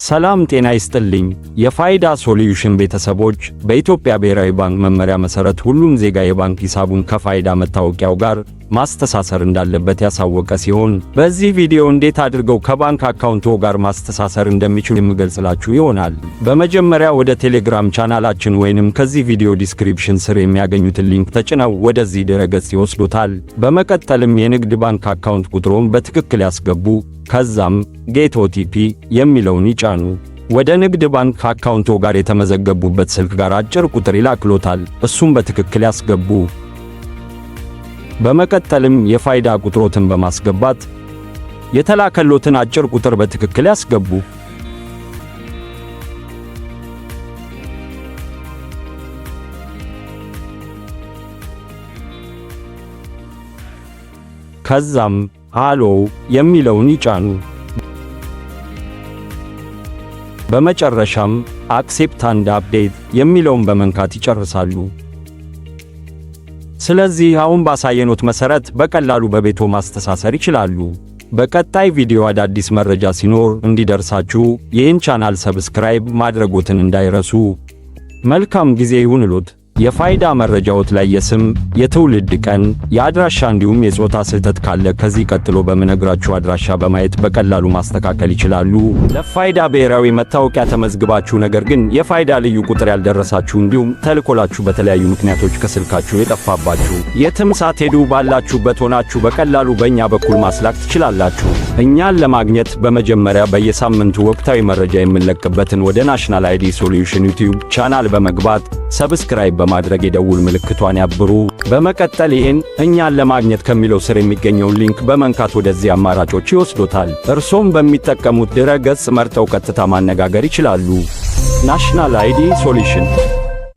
ሰላም ጤና ይስጥልኝ የፋይዳ ሶሉሽን ቤተሰቦች በኢትዮጵያ ብሔራዊ ባንክ መመሪያ መሰረት ሁሉም ዜጋ የባንክ ሂሳቡን ከፋይዳ መታወቂያው ጋር ማስተሳሰር እንዳለበት ያሳወቀ ሲሆን በዚህ ቪዲዮ እንዴት አድርገው ከባንክ አካውንቶ ጋር ማስተሳሰር እንደሚችሉ የምገልጽላችሁ ይሆናል። በመጀመሪያ ወደ ቴሌግራም ቻናላችን ወይንም ከዚህ ቪዲዮ ዲስክሪፕሽን ስር የሚያገኙትን ሊንክ ተጭነው ወደዚህ ድረገጽ ይወስዱታል። በመቀጠልም የንግድ ባንክ አካውንት ቁጥሮን በትክክል ያስገቡ። ከዛም ጌት ኦቲፒ የሚለውን ይጫኑ። ወደ ንግድ ባንክ አካውንቶ ጋር የተመዘገቡበት ስልክ ጋር አጭር ቁጥር ይላክሎታል። እሱም በትክክል ያስገቡ። በመቀጠልም የፋይዳ ቁጥሮትን በማስገባት የተላከሎትን አጭር ቁጥር በትክክል ያስገቡ። ከዛም ሃሎ የሚለውን ይጫኑ። በመጨረሻም አክሴፕት አንድ አፕዴት የሚለውን በመንካት ይጨርሳሉ። ስለዚህ አሁን ባሳየኖት መሰረት በቀላሉ በቤቶ ማስተሳሰር ይችላሉ። በቀጣይ ቪዲዮ አዳዲስ መረጃ ሲኖር እንዲደርሳችሁ ይህን ቻናል ሰብስክራይብ ማድረጎትን እንዳይረሱ። መልካም ጊዜ ይሁንልዎት። የፋይዳ መረጃዎት ላይ የስም፣ የትውልድ ቀን፣ የአድራሻ እንዲሁም የጾታ ስህተት ካለ ከዚህ ቀጥሎ በመነግራችሁ አድራሻ በማየት በቀላሉ ማስተካከል ይችላሉ። ለፋይዳ ብሔራዊ መታወቂያ ተመዝግባችሁ ነገር ግን የፋይዳ ልዩ ቁጥር ያልደረሳችሁ እንዲሁም ተልኮላችሁ በተለያዩ ምክንያቶች ከስልካችሁ የጠፋባችሁ የትም ሳትሄዱ ባላችሁበት ሆናችሁ በቀላሉ በእኛ በኩል ማስላክ ትችላላችሁ። እኛን ለማግኘት በመጀመሪያ በየሳምንቱ ወቅታዊ መረጃ የምንለቅበትን ወደ ናሽናል አይዲ ሶሉሽን ዩቲዩብ ቻናል በመግባት ሰብስክራይብ በማድረግ የደውል ምልክቷን ያብሩ። በመቀጠል ይህን እኛን ለማግኘት ከሚለው ስር የሚገኘውን ሊንክ በመንካት ወደዚህ አማራጮች ይወስዶታል። እርሶም በሚጠቀሙት ድረ ገጽ መርጠው ቀጥታ ማነጋገር ይችላሉ። ናሽናል አይዲ ሶሉሽን